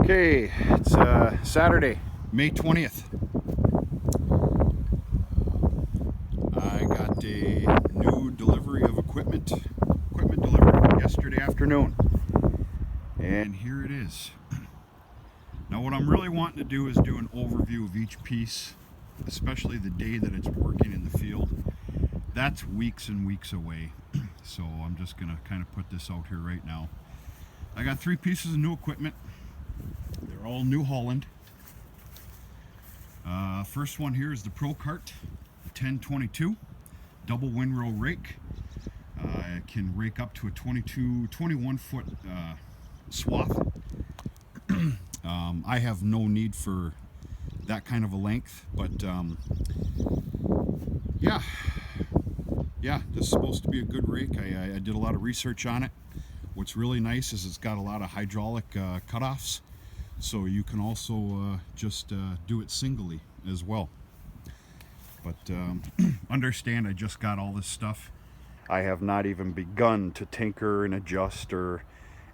Okay, it's Saturday, May 20th. I got a new delivery of equipment delivered yesterday afternoon. And here it is. Now what I'm really wanting to do is do an overview of each piece, especially the day that it's working in the field. That's weeks and weeks away. So I'm just gonna kind of put this out here right now. I got 3 pieces of new equipment. They're all New Holland. First one here is the Pro Cart 1022 double windrow rake. It can rake up to a 21 foot swath. I have no need for that kind of a length, but yeah, this is supposed to be a good rake. I did a lot of research on it. What's really nice is it's got a lot of hydraulic cutoffs, so you can also just do it singly as well. But understand, I just got all this stuff. I have not even begun to tinker and adjust or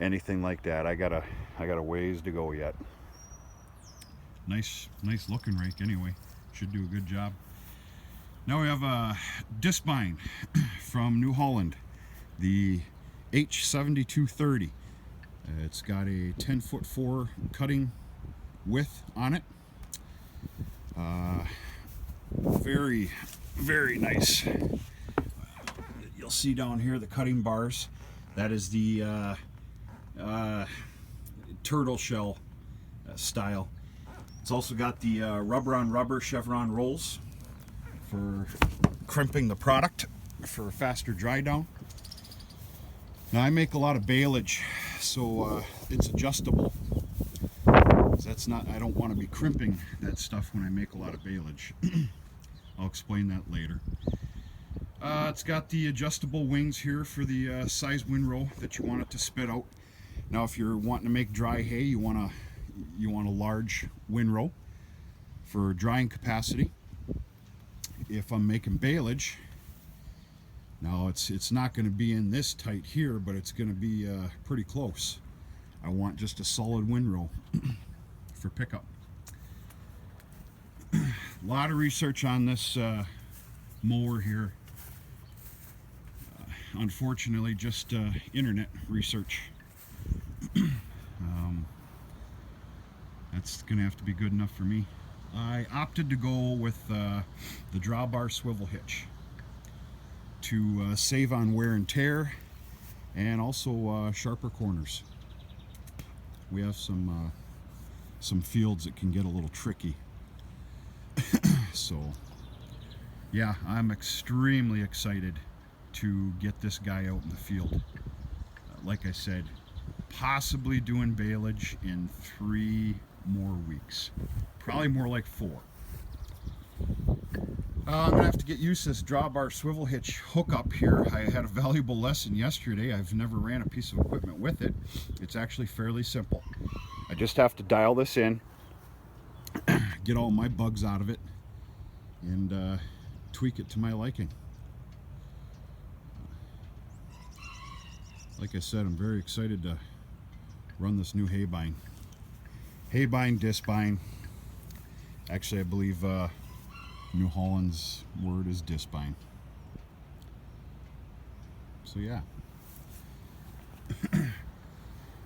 anything like that. I got a ways to go yet. Nice looking rake anyway. Should do a good job. Now we have a disc bine from New Holland, the H7230. It's got a 10'4" cutting width on it. Very nice. You'll see down here the cutting bars. That is the turtle shell style. It's also got the rubber on rubber chevron rolls for crimping the product for faster dry down. Now I make a lot of baleage, so it's adjustable. That's not, I don't want to be crimping that stuff when I make a lot of baleage. I'll explain that later. It's got the adjustable wings here for the size windrow that you want it to spit out. Now if you're wanting to make dry hay, you want a large windrow for drying capacity. If I'm making baleage, now it's not going to be in this tight here, but it's going to be pretty close. I want just a solid windrow for pickup. A lot of research on this mower here. Unfortunately, just internet research. That's going to have to be good enough for me. I opted to go with the drawbar swivel hitch to save on wear and tear, and also sharper corners. We have some fields that can get a little tricky. So yeah, I'm extremely excited to get this guy out in the field. Like I said, possibly doing baleage in 3 more weeks, probably more like 4. I'm gonna have to get used to this drawbar swivel hitch hookup here. I had a valuable lesson yesterday. I've never ran a piece of equipment with it. It's actually fairly simple. I just have to dial this in, get all my bugs out of it, and tweak it to my liking. Like I said, I'm very excited to run this new hay bine. Hay bine, disc bine. Actually, I believe New Holland's word is disc bine. So yeah.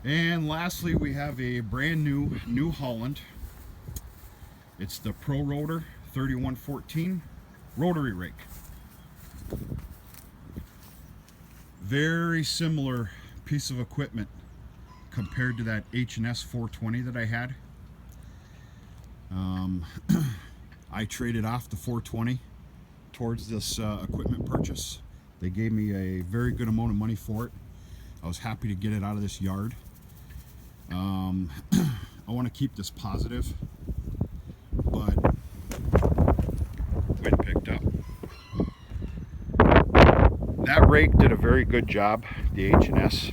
And lastly, we have a brand new New Holland. It's the Pro Rotor 3114 rotary rake. Very similar piece of equipment compared to that H&S 420 that I had. I traded off the 420 towards this equipment purchase. They gave me a very good amount of money for it. I was happy to get it out of this yard. I want to keep this positive, but wind picked up. That rake did a very good job, the H&S.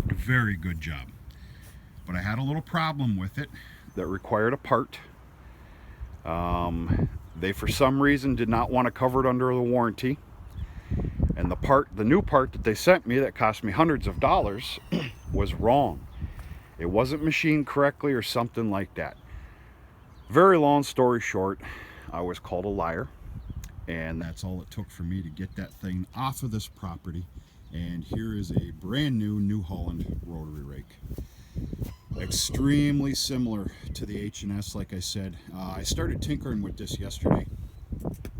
Very good job. But I had a little problem with it that required a part. They for some reason did not want to cover it under the warranty. And the new part that they sent me that cost me hundreds of dollars was wrong. It wasn't machined correctly or something like that. Very long story short, I was called a liar, and that's all it took for me to get that thing off of this property. And here is a brand new New Holland rotary rake. Extremely similar to the H&S, like I said. I started tinkering with this yesterday.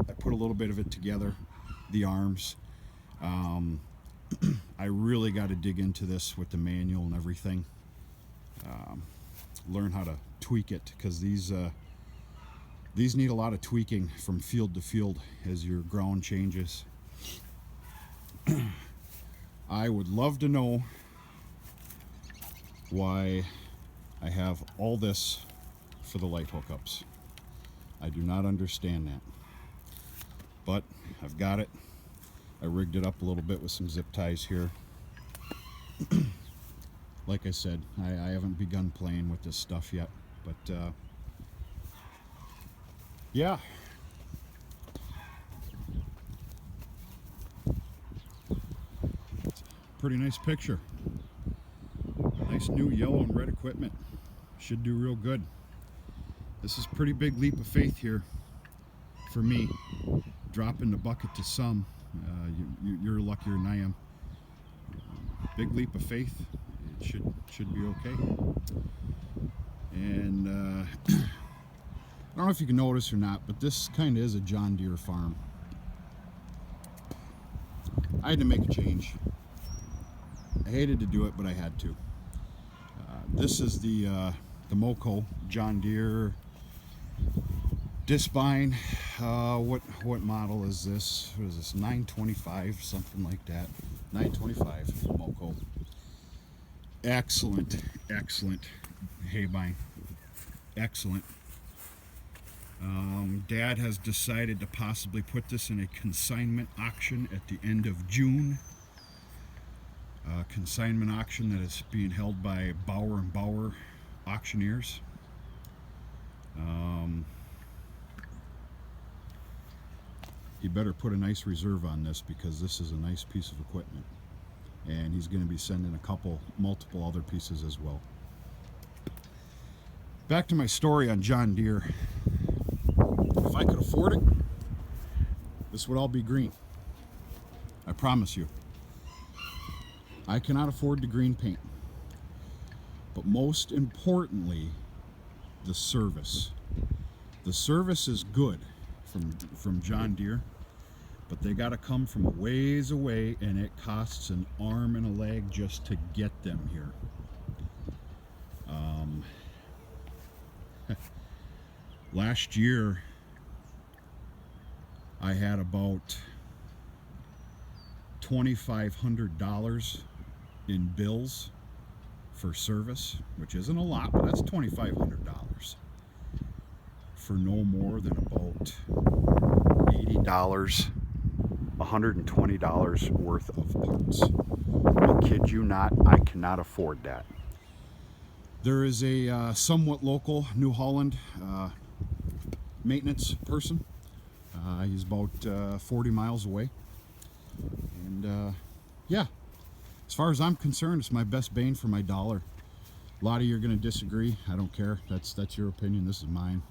I put a little bit of it together, the arms. I really got to dig into this with the manual and everything. Learn how to tweak it, because these need a lot of tweaking from field to field as your ground changes. I would love to know why I have all this for the light hookups. I do not understand that, but I've got it. I rigged it up a little bit with some zip ties here. Like I said, I haven't begun playing with this stuff yet, but yeah. Pretty nice picture. Nice new yellow and red equipment. Should do real good. This is a pretty big leap of faith here for me. Dropping the bucket to some. You're luckier than I am. Big leap of faith. It should be okay. And I don't know if you can notice or not, but this kind of is a John Deere farm. I had to make a change. I hated to do it, but I had to. This is the Moco John Deere Disbine. What model is this? What is this? 925, something like that. 925 Moco. Excellent haybine. Excellent. Dad has decided to possibly put this in a consignment auction at the end of June. Consignment auction that is being held by Bauer & Bauer auctioneers. He better put a nice reserve on this, because this is a nice piece of equipment, and he's going to be sending multiple other pieces as well. Back to my story on John Deere. If I could afford it, this would all be green. I promise you. I cannot afford the green paint. But most importantly, the service. The service is good from John Deere, but they got to come from a ways away, and it costs an arm and a leg just to get them here. Last year, I had about $2,500 in bills for service, which isn't a lot, but that's $2,500 for no more than about $80, $120 worth of parts. I kid you not, I cannot afford that. There is a somewhat local New Holland maintenance person. He's about 40 miles away. And yeah, as far as I'm concerned, it's my best bang for my dollar. A lot of you are going to disagree. I don't care. That's your opinion. This is mine.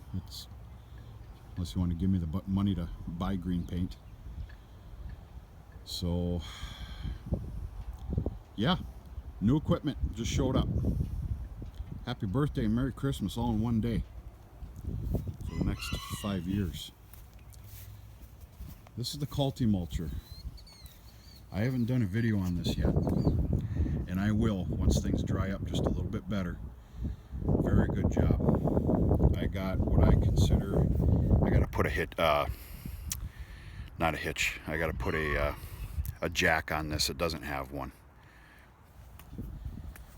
Unless you want to give me the money to buy green paint. So yeah, new equipment just showed up. Happy birthday and Merry Christmas all in one day for the next 5 years. This is the Ultra. I haven't done a video on this yet, and I will once things dry up just a little bit better. Very good job. I got what I consider, I got to put not a hitch, I got to put a jack on this. It doesn't have one.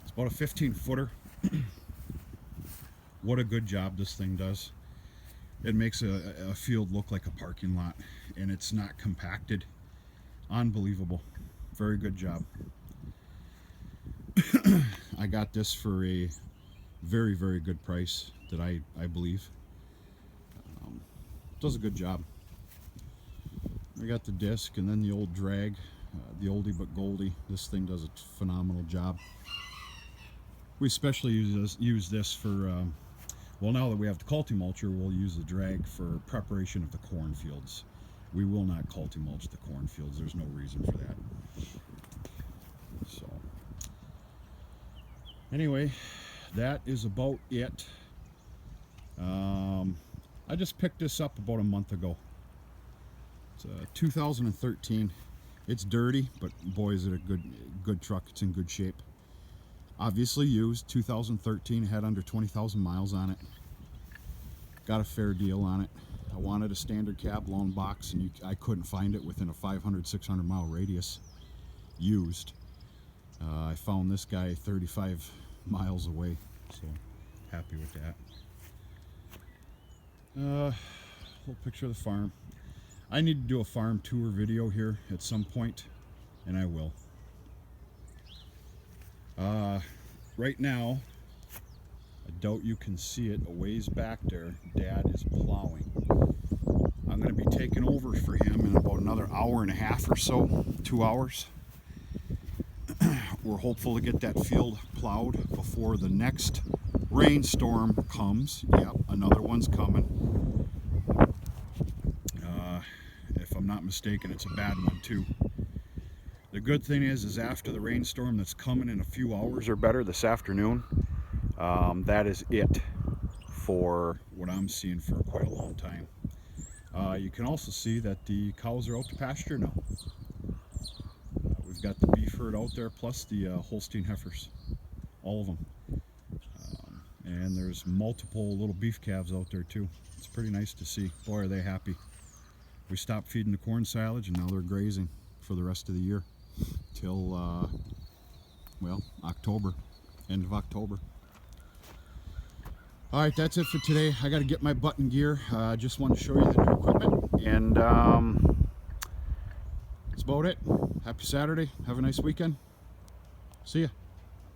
It's about a 15-footer. What a good job this thing does. It makes a field look like a parking lot, and it's not compacted. Unbelievable. Very good job. I got this for a very, very good price that I believe. Does a good job. I got the disc and then the old drag, the oldie but goldie. This thing does a phenomenal job. We especially use this for, well, now that we have the mulcher, we'll use the drag for preparation of the cornfields. We will not mulch the cornfields. There's no reason for that. So, anyway, that is about it. I just picked this up about a month ago. It's a 2013. It's dirty, but boy, is it a good truck. It's in good shape. Obviously used, 2013, had under 20,000 miles on it. Got a fair deal on it. I wanted a standard cab long box, and I couldn't find it within a 500, 600 mile radius used. I found this guy 35 miles away, so happy with that. Little picture of the farm. I need to do a farm tour video here at some point, and I will. Right now, I doubt you can see it a ways back there. Dad is plowing. I'm going to be taking over for him in about another hour and a half or so, 2 hours. We're hopeful to get that field plowed before the next rainstorm comes. Yep, another one's coming. If I'm not mistaken, it's a bad one too. The good thing is after the rainstorm that's coming in a few hours or better this afternoon, that is it for what I'm seeing for quite a long time. You can also see that the cows are out to pasture now. We've got the beef herd out there, plus the Holstein heifers, all of them. And there's multiple little beef calves out there too. It's pretty nice to see. Boy, are they happy. We stopped feeding the corn silage, and now they're grazing for the rest of the year till well, October, end of October. All right, that's it for today. I got to get my butt in gear. Just wanted to show you the new equipment, and that's about it. Happy Saturday. Have a nice weekend. See ya.